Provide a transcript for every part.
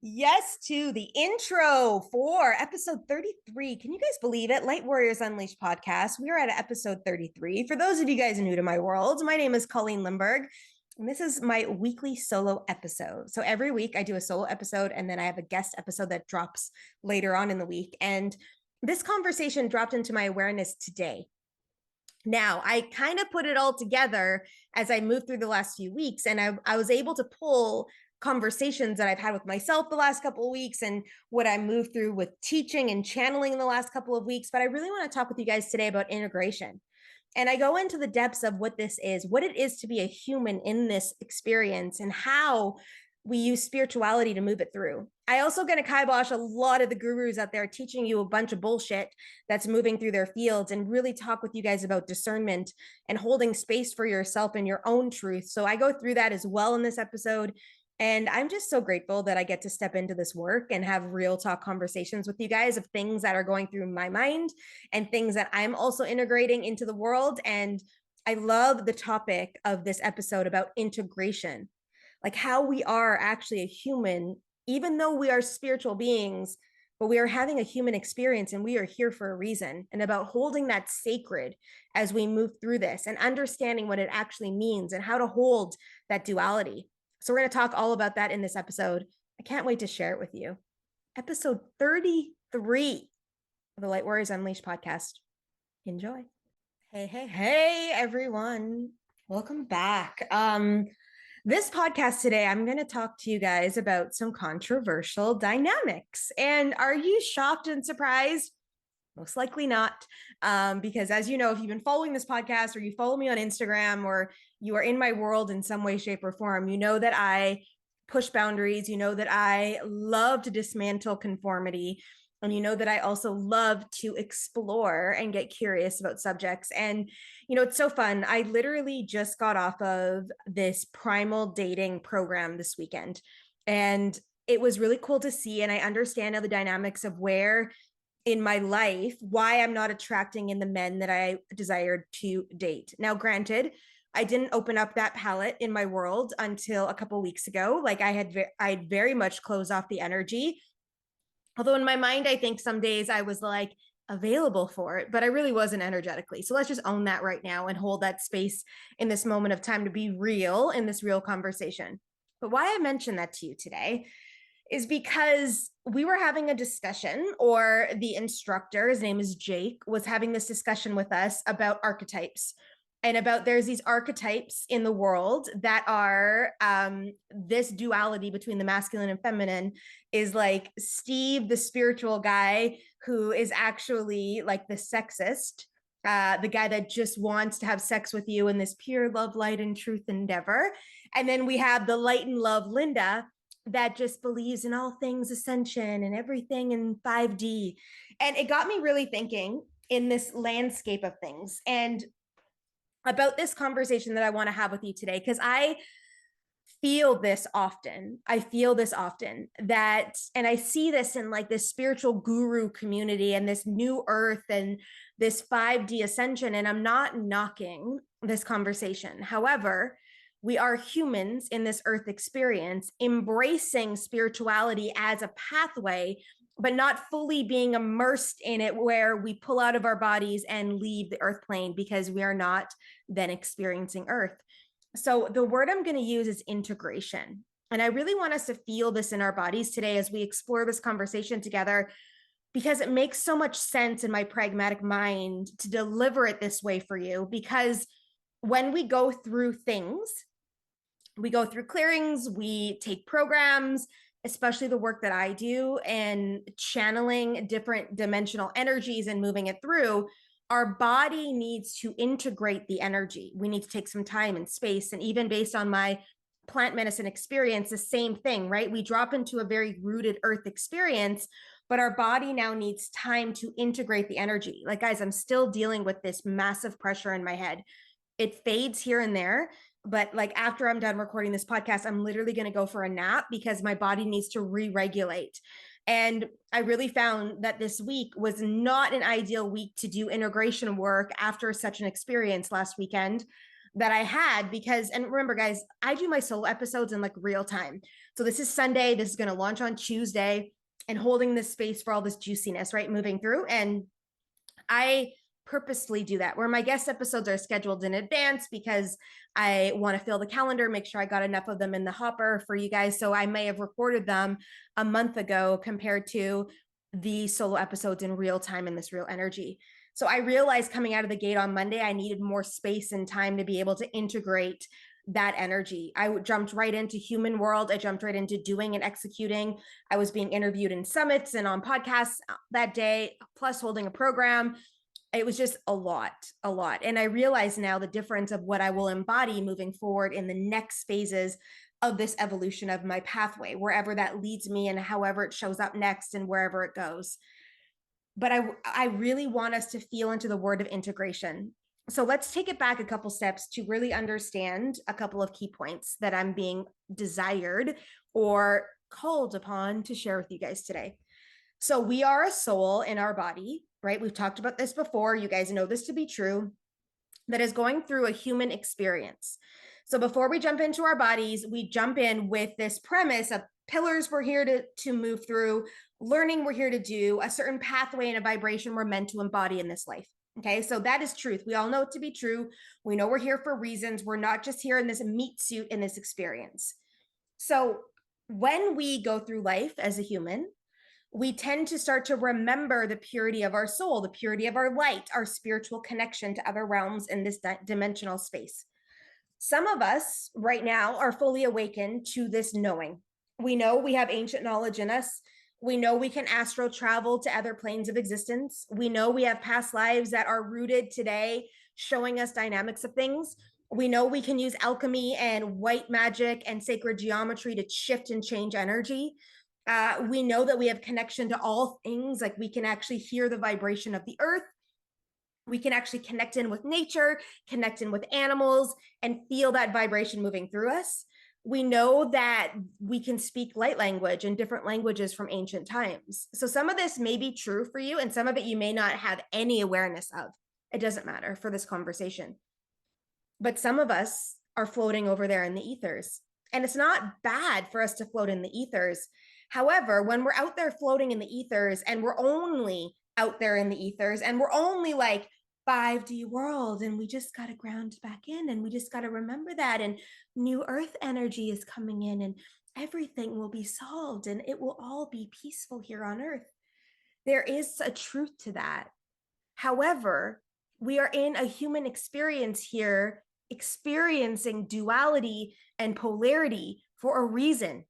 Yes, to the intro for episode 33. Can you guys believe it? Light Warriors Unleashed podcast. We are at episode 33. For those of you guys new to my world, my name is Colleen Lindberg, and this is my weekly solo episode. So every week I do a solo episode, and then I have a guest episode that drops later on in the week. And this conversation dropped into my awareness today. Now, I kind of put it all together as I moved through the last few weeks, and I was able to pull conversations that I've had with myself the last couple of weeks and what I moved through with teaching and channeling in the last couple of weeks. But I really want to talk with you guys today about integration. And I go into the depths of what this is, what it is to be a human in this experience, and how we use spirituality to move it through. I also going to kibosh a lot of the gurus out there teaching you a bunch of bullshit that's moving through their fields and really talk with you guys about discernment and holding space for yourself and your own truth. So I go through that as well in this episode. And I'm just so grateful that I get to step into this work and have real talk conversations with you guys of things that are going through my mind and things that I'm also integrating into the world. And I love the topic of this episode about integration, like how we are actually a human, even though we are spiritual beings, but we are having a human experience and we are here for a reason, and about holding that sacred as we move through this and understanding what it actually means and how to hold that duality. So we're going to talk all about that in this episode. I can't wait to share it with you. Episode 33 of the Light Warriors Unleashed podcast. Enjoy. Hey, everyone. Welcome back. This podcast today, I'm going to talk to you guys about some controversial dynamics. And are you shocked and surprised? Most likely not, because as you know, if you've been following this podcast or you follow me on Instagram or you are in my world in some way, shape, or form, you know that I push boundaries. You know that I love to dismantle conformity. And you know that I also love to explore and get curious about subjects. And, you know, it's so fun. I literally just got off of this primal dating program this weekend. And it was really cool to see. And I understand now the dynamics of where in my life, why I'm not attracting in the men that I desired to date. Now, granted, I didn't open up that palette in my world until a couple of weeks ago. Like I very much closed off the energy. Although in my mind, I think some days I was like available for it, but I really wasn't energetically. So let's just own that right now and hold that space in this moment of time to be real in this real conversation. But why I mentioned that to you today is because we were having a discussion, or the instructor, his name is Jake, was having this discussion with us about archetypes and about there's these archetypes in the world that are this duality between the masculine and feminine is like Steve, the spiritual guy who is actually like the sexist, the guy that just wants to have sex with you in this pure love, light, and truth endeavor. And then we have the light and love Linda, that just believes in all things ascension and everything in 5D. And it got me really thinking in this landscape of things and about this conversation that I want to have with you today, because I feel this often. That, and I see this in like this spiritual guru community and this new earth and this 5D ascension. And I'm not knocking this conversation. However, we are humans in this earth experience, embracing spirituality as a pathway, but not fully being immersed in it, where we pull out of our bodies and leave the earth plane because we are not then experiencing earth. So the word I'm going to use is integration. And I really want us to feel this in our bodies today as we explore this conversation together, because it makes so much sense in my pragmatic mind to deliver it this way for you. Because when we go through things, we go through clearings, we take programs, especially the work that I do, and channeling different dimensional energies and moving it through, our body needs to integrate the energy. We need to take some time and space. And even based on my plant medicine experience, the same thing, right? We drop into a very rooted earth experience, but our body now needs time to integrate the energy. Like, guys, I'm still dealing with this massive pressure in my head. It fades here and there, but like after I'm done recording this podcast, I'm literally going to go for a nap because my body needs to re-regulate. And I really found that this week was not an ideal week to do integration work after such an experience last weekend. that I had because, and remember, guys, I do my solo episodes in like real time. So this is Sunday. This is going to launch on Tuesday and holding this space for all this juiciness, right? Moving through. And I purposely do that where my guest episodes are scheduled in advance because I want to fill the calendar, make sure I got enough of them in the hopper for you guys. So I may have recorded them a month ago compared to the solo episodes in real time in this real energy. So I realized coming out of the gate on Monday, I needed more space and time to be able to integrate that energy. I jumped right into human world. I jumped right into doing and executing. I was being interviewed in summits and on podcasts that day, plus holding a program. It was just a lot. And I realize now the difference of what I will embody moving forward in the next phases of this evolution of my pathway, wherever that leads me and however it shows up next and wherever it goes. But I really want us to feel into the word of integration. So let's take it back a couple steps to really understand a couple of key points that I'm being desired or called upon to share with you guys today. So we are a soul in our body, right? We've talked about this before. You guys know this to be true, that is going through a human experience. So before we jump into our bodies, we jump in with this premise of pillars we're here to move through, learning we're here to do, a certain pathway and a vibration we're meant to embody in this life. Okay, so that is truth. We all know it to be true. We know we're here for reasons. We're not just here in this meat suit in this experience. So when we go through life as a human, we tend to start to remember the purity of our soul, the purity of our light, our spiritual connection to other realms in this dimensional space. Some of us right now are fully awakened to this knowing. We know we have ancient knowledge in us. We know we can astral travel to other planes of existence. We know we have past lives that are rooted today, showing us dynamics of things. We know we can use alchemy and white magic and sacred geometry to shift and change energy. We know that we have connection to all things, like we can actually hear the vibration of the earth. We can actually connect in with nature, connect in with animals, and feel that vibration moving through us. We know that we can speak light language and different languages from ancient times. So some of this may be true for you, and some of it you may not have any awareness of. It doesn't matter for this conversation. But some of us are floating over there in the ethers. And it's not bad for us to float in the ethers. However, when we're out there floating in the ethers and we're only out there in the ethers and we're only like 5D world and we just got to ground back in and we just got to remember that, and new earth energy is coming in and everything will be solved and it will all be peaceful here on earth. There is a truth to that. However, we are in a human experience here, experiencing duality and polarity for a reason.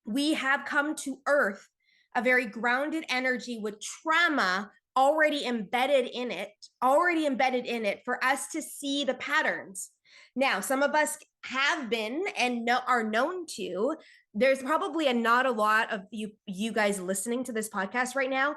We have come to earth, a very grounded energy with trauma already embedded in it for us to see the patterns. Now, some of us have been and are known to. There's probably not a lot of you guys listening to this podcast right now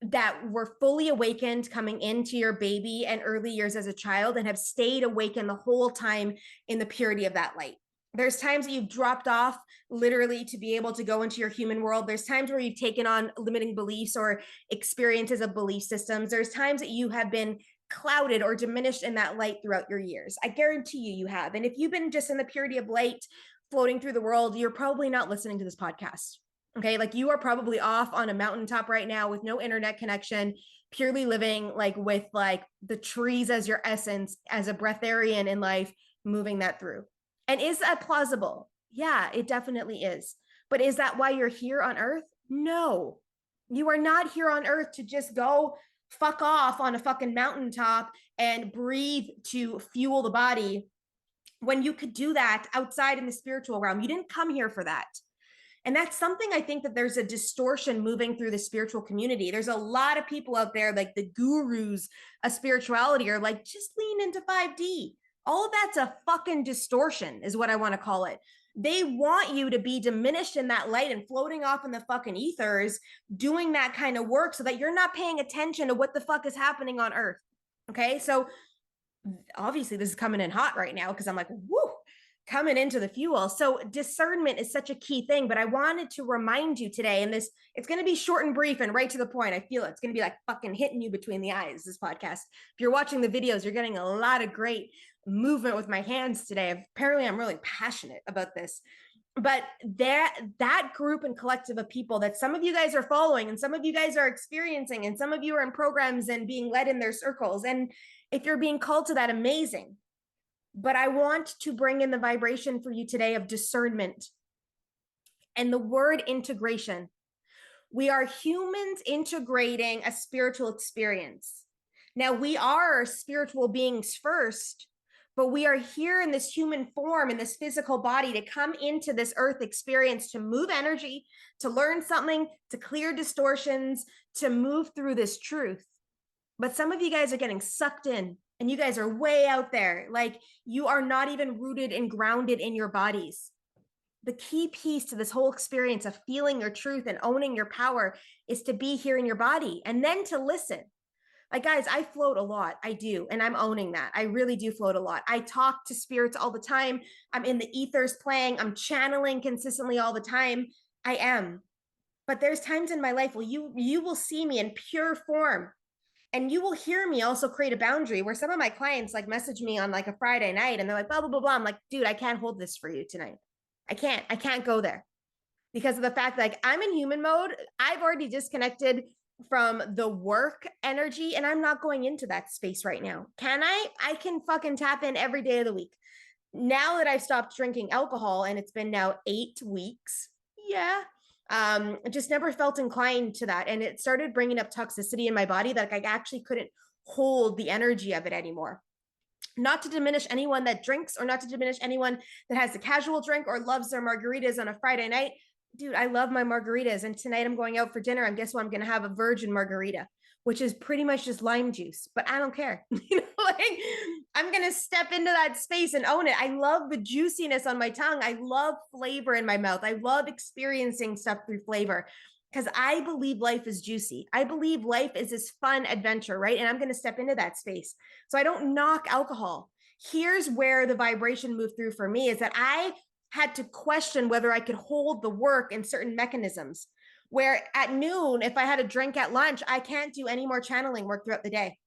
that were fully awakened coming into your baby and early years as a child and have stayed awakened the whole time in the purity of that light. There's times that you've dropped off literally to be able to go into your human world. There's times where you've taken on limiting beliefs or experiences of belief systems. There's times that you have been clouded or diminished in that light throughout your years. I guarantee you have. And if you've been just in the purity of light floating through the world, you're probably not listening to this podcast. Okay, like you are probably off on a mountaintop right now with no internet connection, purely living like with like the trees as your essence, as a breatharian in life, moving that through. And is that plausible? Yeah, it definitely is. But is that why you're here on earth? No. You are not here on earth to just go fuck off on a fucking mountaintop and breathe to fuel the body when you could do that outside in the spiritual realm. You didn't come here for that. And that's something I think that there's a distortion moving through the spiritual community. There's a lot of people out there, like the gurus of spirituality, are like, just lean into 5D. All of that's a fucking distortion, is what I want to call it. They want you to be diminished in that light and floating off in the fucking ethers, doing that kind of work so that you're not paying attention to what the fuck is happening on earth. Okay, so obviously this is coming in hot right now because I'm like, woo, coming into the fuel. So discernment is such a key thing, but I wanted to remind you today, and this, it's going to be short and brief and right to the point. I feel it's going to be like fucking hitting you between the eyes, this podcast. If you're watching the videos, you're getting a lot of great movement with my hands today. Apparently, I'm really passionate about this. But that group and collective of people that some of you guys are following and some of you guys are experiencing and some of you are in programs and being led in their circles. And if you're being called to that, amazing. But I want to bring in the vibration for you today of discernment and the word integration. We are humans integrating a spiritual experience. Now, we are spiritual beings first, but we are here in this human form, in this physical body, to come into this earth experience, to move energy, to learn something, to clear distortions, to move through this truth. But some of you guys are getting sucked in and you guys are way out there. Like you are not even rooted and grounded in your bodies. The key piece to this whole experience of feeling your truth and owning your power is to be here in your body and then to listen. Like, guys, I float a lot. I do. And I'm owning that. I really do float a lot. I talk to spirits all the time. I'm in the ethers playing. I'm channeling consistently all the time. I am. But there's times in my life where you will see me in pure form. And you will hear me also create a boundary where some of my clients like message me on like a Friday night and they're like, blah, blah, blah, blah. I'm like, dude, I can't hold this for you tonight. I can't go there because of the fact that like I'm in human mode. I've already disconnected from the work energy and I'm not going into that space right now. Can I can fucking tap in every day of the week. Now that I've stopped drinking alcohol and it's been now 8 weeks. Yeah. Just never felt inclined to that. And it started bringing up toxicity in my body that I actually couldn't hold the energy of it anymore. Not to diminish anyone that drinks or not to diminish anyone that has a casual drink or loves their margaritas on a Friday night. Dude, I love my margaritas. And tonight I'm going out for dinner. And guess what? I'm going to have a virgin margarita, which is pretty much just lime juice, but I don't care. Like I'm going to step into that space and own it. I love the juiciness on my tongue. I love flavor in my mouth. I love experiencing stuff through flavor because I believe life is juicy. I believe life is this fun adventure, right? And I'm going to step into that space. So I don't knock alcohol. Here's where the vibration moved through for me is that I had to question whether I could hold the work in certain mechanisms where at noon, if I had a drink at lunch, I can't do any more channeling work throughout the day.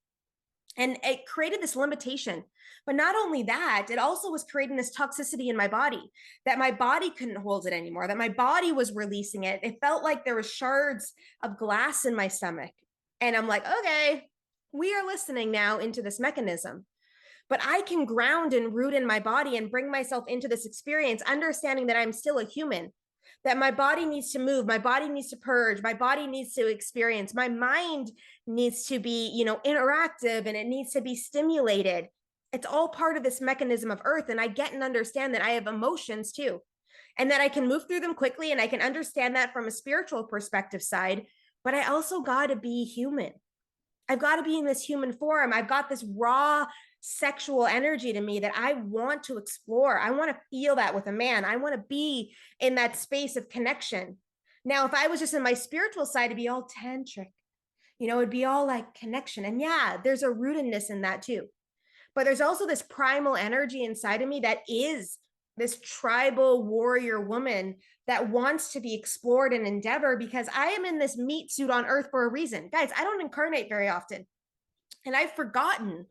And it created this limitation. But not only that, it also was creating this toxicity in my body, that my body couldn't hold it anymore, that my body was releasing it. It felt like there were shards of glass in my stomach. And I'm like, okay, we are listening now into this mechanism. But I can ground and root in my body and bring myself into this experience, understanding that I'm still a human, that my body needs to move, my body needs to purge, my body needs to experience, my mind needs to be, interactive and it needs to be stimulated. It's all part of this mechanism of earth. And I get and understand that I have emotions too, and that I can move through them quickly. And I can understand that from a spiritual perspective side, but I also got to be human. I've got to be in this human form. I've got this raw sexual energy to me that I want to explore. I want to feel that with a man. I want to be in that space of connection. Now, if I was just in my spiritual side, it'd be all tantric, it'd be all like connection. And yeah, there's a rootedness in that too. But there's also this primal energy inside of me that is this tribal warrior woman that wants to be explored and endeavor because I am in this meat suit on earth for a reason. Guys, I don't incarnate very often. And I've forgotten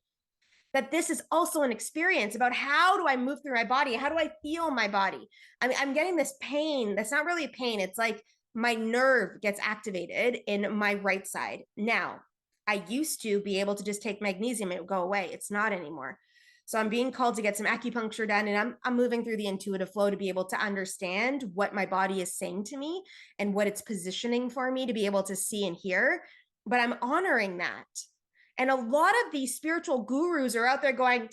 that this is also an experience about how do I move through my body? How do I feel my body? I'm getting this pain. That's not really a pain. It's like my nerve gets activated in my right side. Now, I used to be able to just take magnesium and it would go away. It's not anymore. So I'm being called to get some acupuncture done and I'm moving through the intuitive flow to be able to understand what my body is saying to me and what it's positioning for me to be able to see and hear. But I'm honoring that. And a lot of these spiritual gurus are out there going,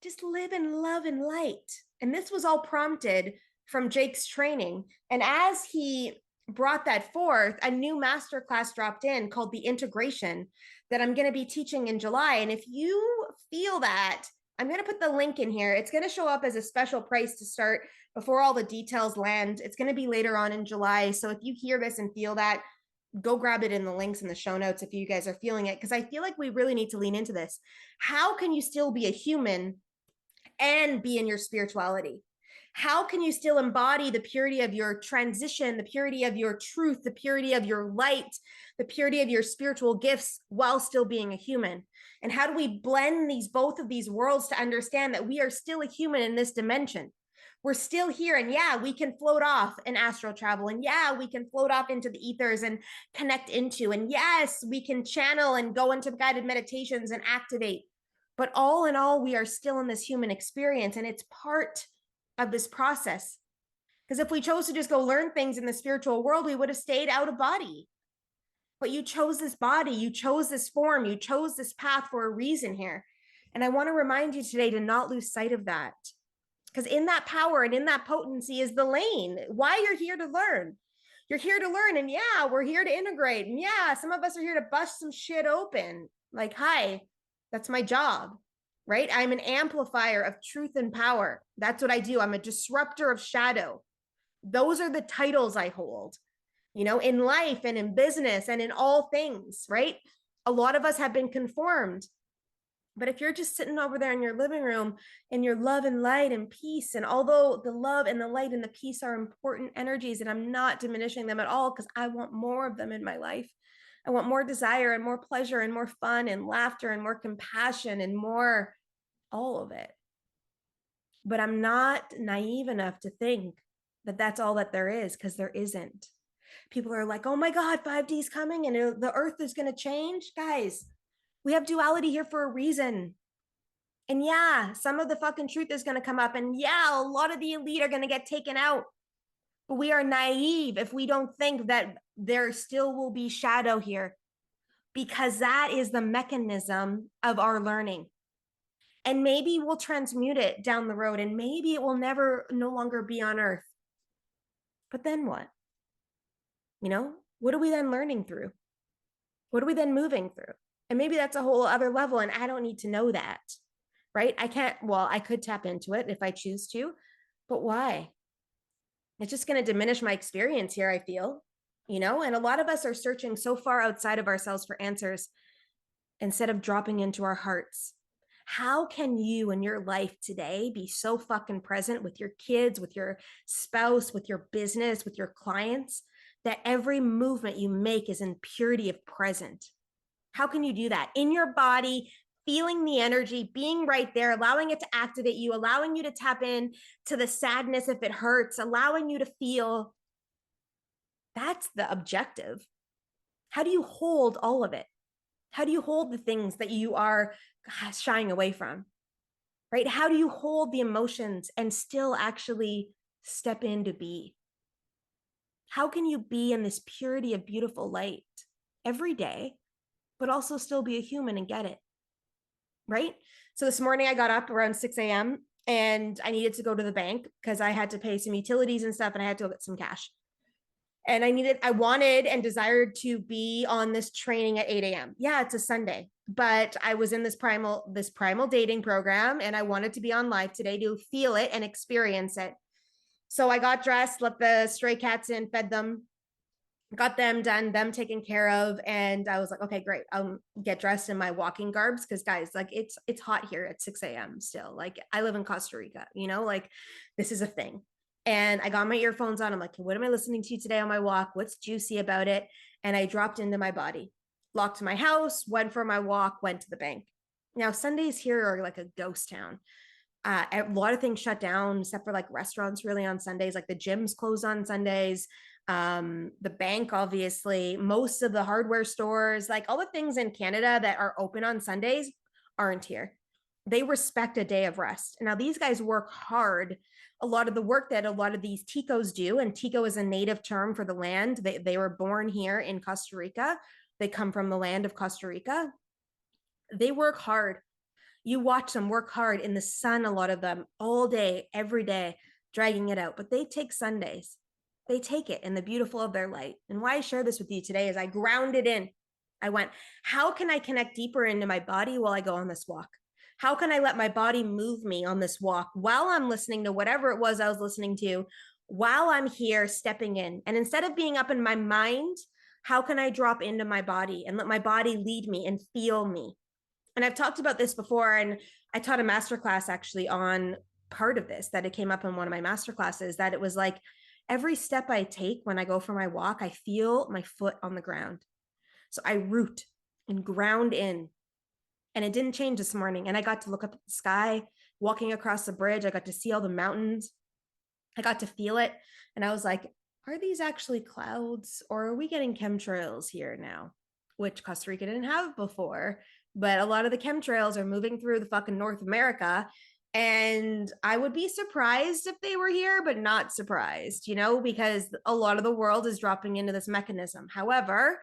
just live in love and light. And this was all prompted from Jake's training. And as he brought that forth, a new masterclass dropped in called the integration that I'm going to be teaching in July. And if you feel that, I'm going to put the link in here. It's going to show up as a special price to start before all the details land. It's going to be later on in July. So if you hear this and feel that, go grab it in the links in the show notes if you guys are feeling it, because I feel like we really need to lean into this. How can you still be a human and be in your spirituality? How can you still embody the purity of your transition, the purity of your truth, the purity of your light, the purity of your spiritual gifts while still being a human? And how do we blend both of these worlds to understand that we are still a human in this dimension? We're still here, and yeah, we can float off and astral travel, and yeah, we can float off into the ethers and connect into, and yes, we can channel and go into guided meditations and activate. But all in all, we are still in this human experience, and it's part of this process. Because if we chose to just go learn things in the spiritual world, we would have stayed out of body. But you chose this body, you chose this form, you chose this path for a reason here. And I want to remind you today to not lose sight of that. Because in that power and in that potency is the lane. Why you're here to learn. You're here to learn. And yeah, we're here to integrate. And yeah, some of us are here to bust some shit open. Like, hi, that's my job, right? I'm an amplifier of truth and power. That's what I do. I'm a disruptor of shadow. Those are the titles I hold, in life and in business and in all things, right? A lot of us have been conformed. But if you're just sitting over there in your living room in your love and light and peace, and although the love and the light and the peace are important energies, and I'm not diminishing them at all, because I want more of them in my life. I want more desire and more pleasure and more fun and laughter and more compassion and more all of it. But I'm not naive enough to think that that's all that there is, because there isn't. People are like, oh my God, 5D is coming and the earth is going to change. Guys, we have duality here for a reason. And yeah, some of the fucking truth is going to come up. And yeah, a lot of the elite are going to get taken out. But we are naive if we don't think that there still will be shadow here, because that is the mechanism of our learning. And maybe we'll transmute it down the road, and maybe it will no longer be on earth. But then what? What are we then learning through? What are we then moving through? And maybe that's a whole other level, and I don't need to know that, right? I could tap into it if I choose to, but why? It's just going to diminish my experience here, I feel, and a lot of us are searching so far outside of ourselves for answers instead of dropping into our hearts. How can you in your life today be so fucking present with your kids, with your spouse, with your business, with your clients, that every movement you make is in purity of present? How can you do that in your body, feeling the energy, being right there, allowing it to activate you, allowing you to tap in to the sadness if it hurts, allowing you to feel? That's the objective. How do you hold all of it? How do you hold the things that you are shying away from, right? How do you hold the emotions and still actually step in to be? How can you be in this purity of beautiful light every day, but also still be a human and get it, right? So this morning I got up around 6 a.m. and I needed to go to the bank because I had to pay some utilities and stuff, and I had to go get some cash. And I wanted and desired to be on this training at 8 a.m. Yeah, it's a Sunday, but I was in this primal dating program, and I wanted to be on live today to feel it and experience it. So I got dressed, let the stray cats in, fed them, got them done, them taken care of. And I was like, okay, great. I'll get dressed in my walking garbs. Cause guys, like it's hot here at 6 a.m. still. Like I live in Costa Rica, like this is a thing. And I got my earphones on. I'm like, what am I listening to today on my walk? What's juicy about it? And I dropped into my body, locked my house, went for my walk, went to the bank. Now, Sundays here are like a ghost town. A lot of things shut down except for like restaurants really on Sundays, like the gyms close on Sundays. The bank, obviously, most of the hardware stores, like all the things in Canada that are open on Sundays aren't here. They respect a day of rest. Now, these guys work hard. A lot of the work that a lot of these Ticos do, and Tico is a native term for the land. They were born here in Costa Rica. They come from the land of Costa Rica. They work hard. You watch them work hard in the sun, a lot of them all day, every day, dragging it out. But they take Sundays. They take it in the beautiful of their light. And why I share this with you today is I grounded in. I went, how can I connect deeper into my body while I go on this walk? How can I let my body move me on this walk while I'm listening to whatever it was I was listening to, while I'm here stepping in? And instead of being up in my mind, how can I drop into my body and let my body lead me and feel me? And I've talked about this before, and I taught a masterclass actually on part of this, that it came up in one of my master classes, that it was like every step I take when I go for my walk, I feel my foot on the ground. So I root and ground in. And it didn't change this morning. And I got to look up at the sky, walking across the bridge. I got to see all the mountains. I got to feel it. And I was like, are these actually clouds, or are we getting chemtrails here now? Which Costa Rica didn't have before. But a lot of the chemtrails are moving through the fucking North America. And I would be surprised if they were here, but not surprised, because a lot of the world is dropping into this mechanism. However,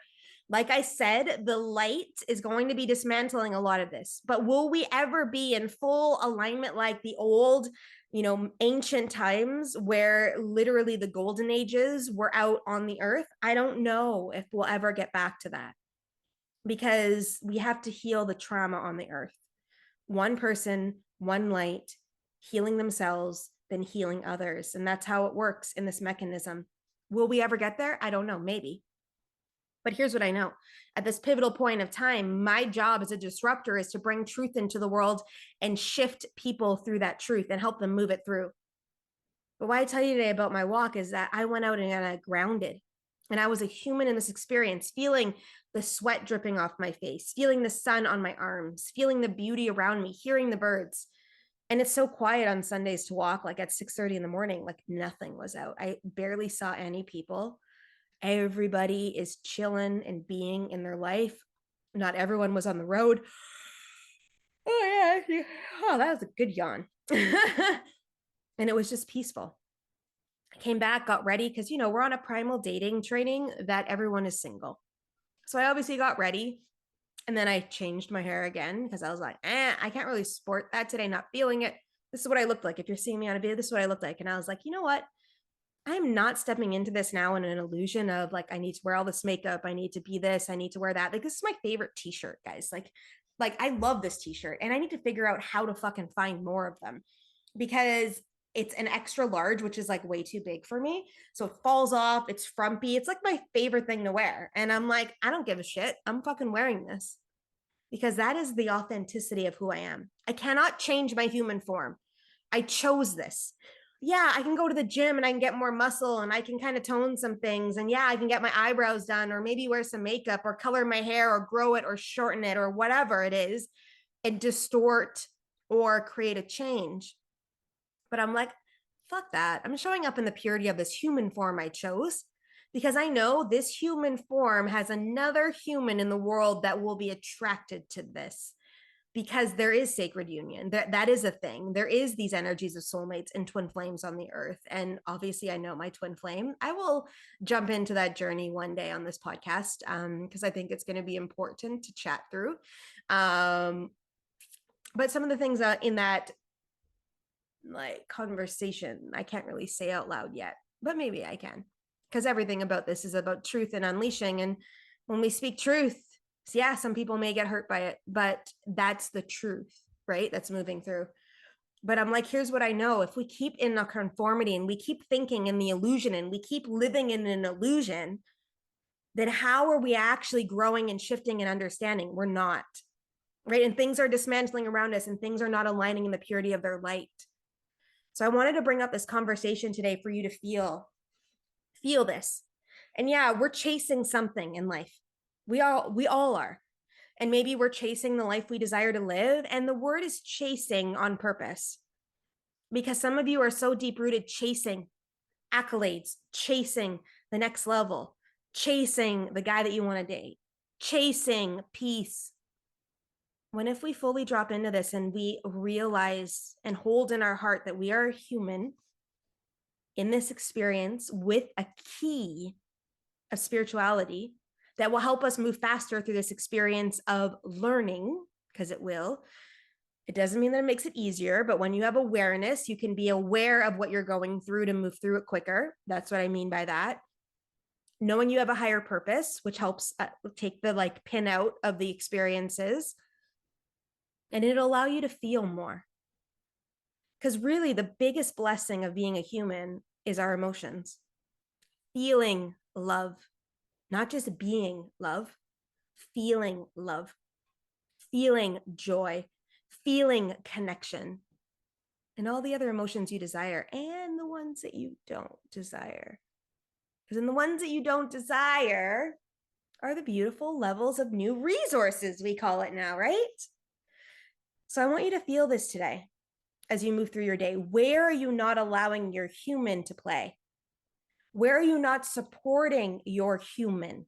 like I said, the light is going to be dismantling a lot of this. But will we ever be in full alignment like the old, ancient times where literally the golden ages were out on the earth? I don't know if we'll ever get back to that, because we have to heal the trauma on the earth. One person, one light, healing themselves, then healing others. And that's how it works in this mechanism. Will we ever get there? I don't know, maybe. But here's what I know. At this pivotal point of time, my job as a disruptor is to bring truth into the world and shift people through that truth and help them move it through. But why I tell you today about my walk is that I went out and I grounded. And I was a human in this experience, feeling the sweat dripping off my face, feeling the sun on my arms, feeling the beauty around me, hearing the birds. And it's so quiet on Sundays to walk, like at 6:30 in the morning, like nothing was out. I barely saw any people. Everybody is chilling and being in their life. Not everyone was on the road. Oh, yeah. Oh, that was a good yawn. And it was just peaceful. I came back, got ready, because, we're on a primal dating training that everyone is single. So I obviously got ready. And then I changed my hair again because I was like, I can't really sport that today, not feeling it. This is what I looked like. If you're seeing me on a video, this is what I looked like. And I was like, you know what? I'm not stepping into this now in an illusion of like, I need to wear all this makeup. I need to be this. I need to wear that. Like, this is my favorite t-shirt, guys. Like I love this t-shirt, and I need to figure out how to fucking find more of them, because it's an extra large, which is like way too big for me. So it falls off. It's frumpy. It's like my favorite thing to wear. And I'm like, I don't give a shit. I'm fucking wearing this, because that is the authenticity of who I am. I cannot change my human form. I chose this. Yeah, I can go to the gym and I can get more muscle and I can kind of tone some things. And yeah, I can get my eyebrows done, or maybe wear some makeup, or color my hair, or grow it, or shorten it, or whatever it is, and distort or create a change. But I'm like, fuck that. I'm showing up in the purity of this human form I chose, because I know this human form has another human in the world that will be attracted to this, because there is sacred union. That is a thing. There is these energies of soulmates and twin flames on the earth. And obviously I know my twin flame. I will jump into that journey one day on this podcast, because I think it's going to be important to chat through. But some of the things in that like conversation, I can't really say out loud yet, but maybe I can, because everything about this is about truth and unleashing. And when we speak truth, yeah, some people may get hurt by it, but that's the truth, right? That's moving through. But I'm like, here's what I know. If we keep in a conformity and we keep thinking in the illusion and we keep living in an illusion, then how are we actually growing and shifting and understanding? We're not, right? And things are dismantling around us and things are not aligning in the purity of their light. So I wanted to bring up this conversation today for you to feel this. And yeah, we're chasing something in life. We all are. And maybe we're chasing the life we desire to live. And the word is chasing on purpose, because some of you are so deep rooted chasing accolades, chasing the next level, chasing the guy that you want to date, chasing peace. When if we fully drop into this and we realize and hold in our heart that we are human in this experience with a key of spirituality that will help us move faster through this experience of learning, because it will. It doesn't mean that it makes it easier, but when you have awareness, you can be aware of what you're going through to move through it quicker. That's what I mean by that. Knowing you have a higher purpose, which helps take the pin out of the experiences, and it'll allow you to feel more. Because really the biggest blessing of being a human is our emotions. Feeling love, not just being love, feeling love, feeling joy, feeling connection. and all the other emotions you desire and the ones that you don't desire. Because in the ones that you don't desire are the beautiful levels of new resources, we call it now, right? So I want you to feel this today as you move through your day. Where are you not allowing your human to play? Where are you not supporting your human?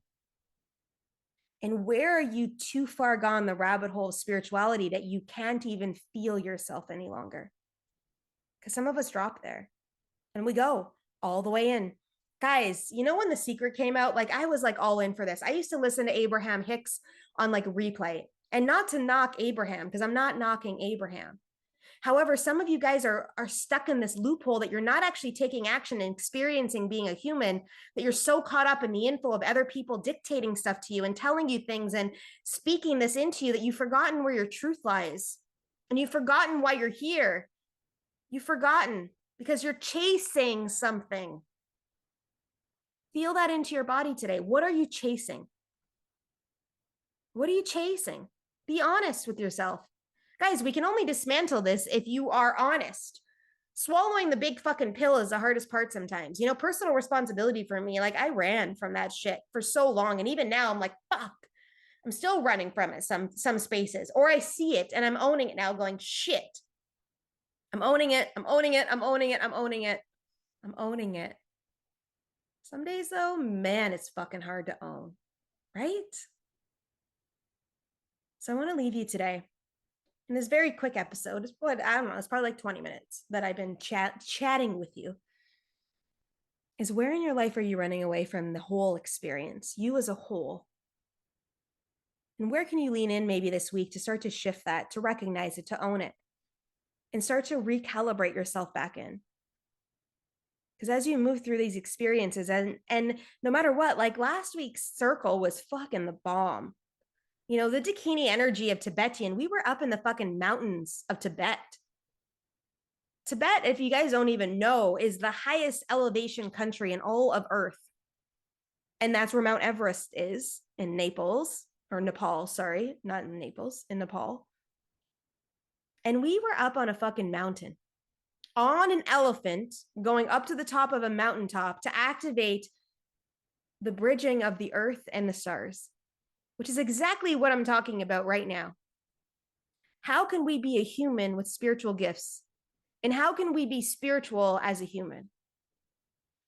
And where are you too far gone the rabbit hole of spirituality that you can't even feel yourself any longer? Because some of us drop there and we go all the way in. Guys, you know when The Secret came out, like I was like all in for this. I used to listen to Abraham Hicks on like replay, and not to knock Abraham, because I'm not knocking Abraham. However, some of you guys are stuck in this loophole that you're not actually taking action and experiencing being a human, that you're so caught up in the info of other people dictating stuff to you and telling you things and speaking this into you that you've forgotten where your truth lies. And you've forgotten why you're here. You've forgotten because you're chasing something. Feel that into your body today. What are you chasing? What are you chasing? Be honest with yourself. Guys, we can only dismantle this if you are honest. Swallowing the big fucking pill is the hardest part sometimes. You know, personal responsibility for me, like I ran from that shit for so long. And even now I'm like, fuck, I'm still running from it some spaces. Or I see it and I'm owning it now, going, shit. I'm owning it. I'm owning it. I'm owning it. I'm owning it. I'm owning it. Some days though, man, it's fucking hard to own, right? So I want to leave you today in this very quick episode. What I don't know, it's probably like 20 minutes that I've been chatting with you. Is where in your life are you running away from the whole experience, you as a whole? And where can you lean in maybe this week to start to shift that, to recognize it, to own it, and start to recalibrate yourself back in? Because as you move through these experiences, and no matter what, like last week's circle was fucking the bomb. You know, the Dakini energy of Tibetan, we were up in the fucking mountains of Tibet. Tibet, if you guys don't even know, is the highest elevation country in all of Earth. And that's where Mount Everest is, in Naples, or Nepal, sorry, not in Naples, in Nepal. And we were up on a fucking mountain, on an elephant, going up to the top of a mountaintop to activate the bridging of the earth and the stars, which is exactly what I'm talking about right now. How can we be a human with spiritual gifts? And how can we be spiritual as a human?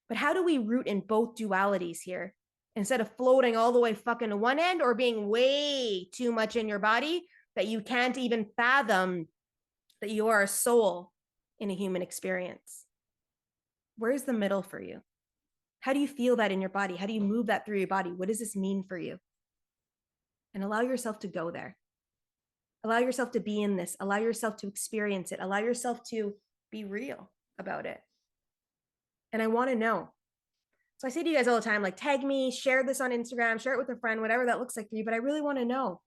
But how do we root in both dualities here instead of floating all the way fucking to one end or being way too much in your body that you can't even fathom that you are a soul in a human experience? Where's the middle for you? How do you feel that in your body? How do you move that through your body? What does this mean for you? And allow yourself to go there. Allow yourself to be in this. Allow yourself to experience it. Allow yourself to be real about it. And I want to know. So I say to you guys all the time, like, tag me, share this on Instagram, share it with a friend, whatever that looks like for you. But I really want to know,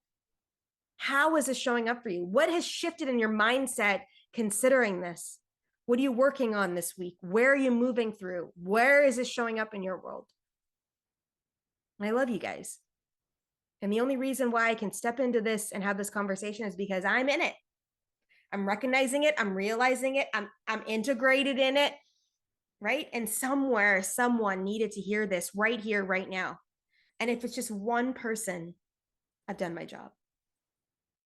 how is this showing up for you? What has shifted in your mindset considering this? What are you working on this week? Where are you moving through? Where is this showing up in your world? And I love you guys. And the only reason why I can step into this and have this conversation is because I'm in it. I'm recognizing it. I'm realizing it. I'm integrated in it, right? And somewhere, someone needed to hear this right here, right now. And if it's just one person, I've done my job.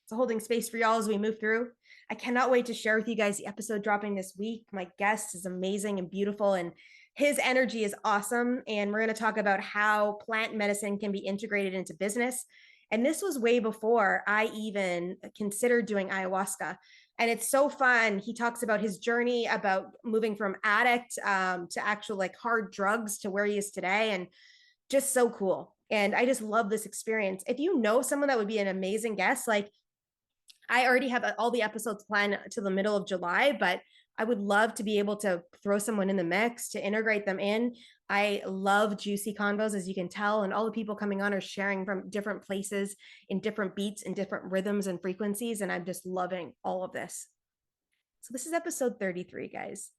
So holding space for y'all as we move through. I cannot wait to share with you guys the episode dropping this week. My guest is amazing and beautiful, and his energy is awesome. And we're going to talk about how plant medicine can be integrated into business. And this was way before I even considered doing ayahuasca. And it's so fun. He talks about his journey, about moving from addict to actual like hard drugs to where he is today. And just so cool. And I just love this experience. If you know someone that would be an amazing guest, like I already have all the episodes planned to the middle of July, but I would love to be able to throw someone in the mix to integrate them in. I love juicy convos, as you can tell, and all the people coming on are sharing from different places in different beats and different rhythms and frequencies. And I'm just loving all of this. So this is episode 33, guys.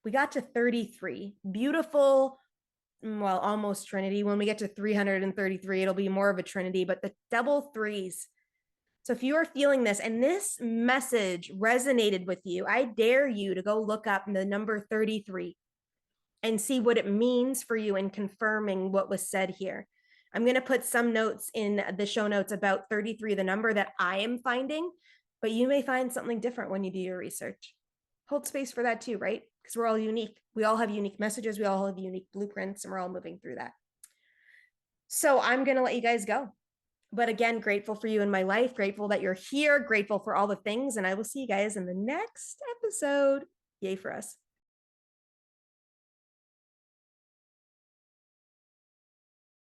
We got to 33. Beautiful, well, almost Trinity. When we get to 333, it'll be more of a Trinity, but the double threes. So if you are feeling this and this message resonated with you, I dare you to go look up the number 33 and see what it means for you in confirming what was said here. I'm going to put some notes in the show notes about 33, the number that I am finding, but you may find something different when you do your research. Hold space for that too, right? Because we're all unique. We all have unique messages. We all have unique blueprints, and we're all moving through that. So I'm going to let you guys go. But again, grateful for you in my life, grateful that you're here, grateful for all the things. And I will see you guys in the next episode. Yay for us.